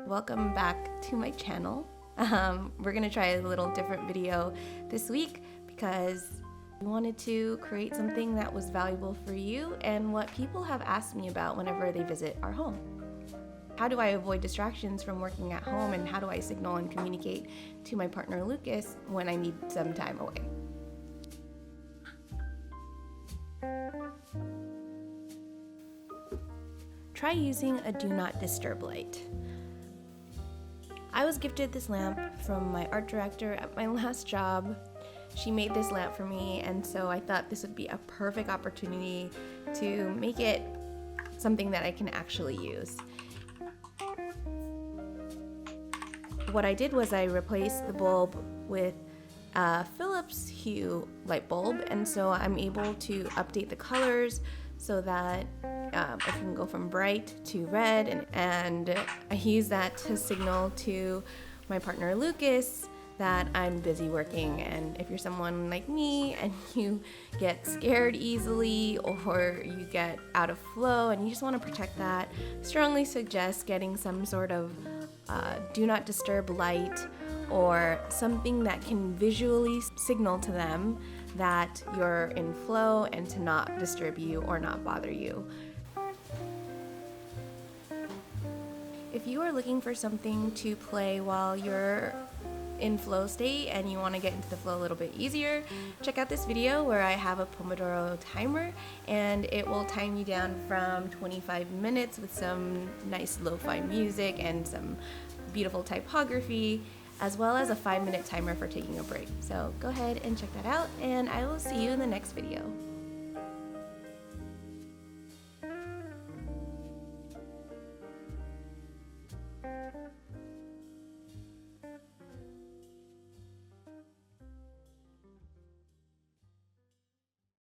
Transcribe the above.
Welcome back to my channel. We're gonna try a little different video this week because I wanted to create something that was valuable for you and what people have asked me about whenever they visit our home. How do I avoid distractions from working at home, and how do I signal and communicate to my partner Lucas when I need some time away? Try using a do not disturb light. I was gifted this lamp from my art director at my last job. She made this lamp for me, and so I thought this would be a perfect opportunity to make it something that I can actually use. What I did was I replaced the bulb with a Philips Hue light bulb, and so I'm able to update the colors so that I can go from bright to red, and I use that to signal to my partner Lucas that I'm busy working. And if you're someone like me and you get scared easily or you get out of flow and you just want to protect that, I strongly suggest getting some sort of do not disturb light or something that can visually signal to them that you're in flow and to not disturb you or not bother you. If you are looking for something to play while you're in flow state and you want to get into the flow a little bit easier, check out this video where I have a Pomodoro timer, and it will time you down from 25 minutes with some nice lo-fi music and some beautiful typography, as well as a 5-minute timer for taking a break. So go ahead and check that out, and I will see you in the next video.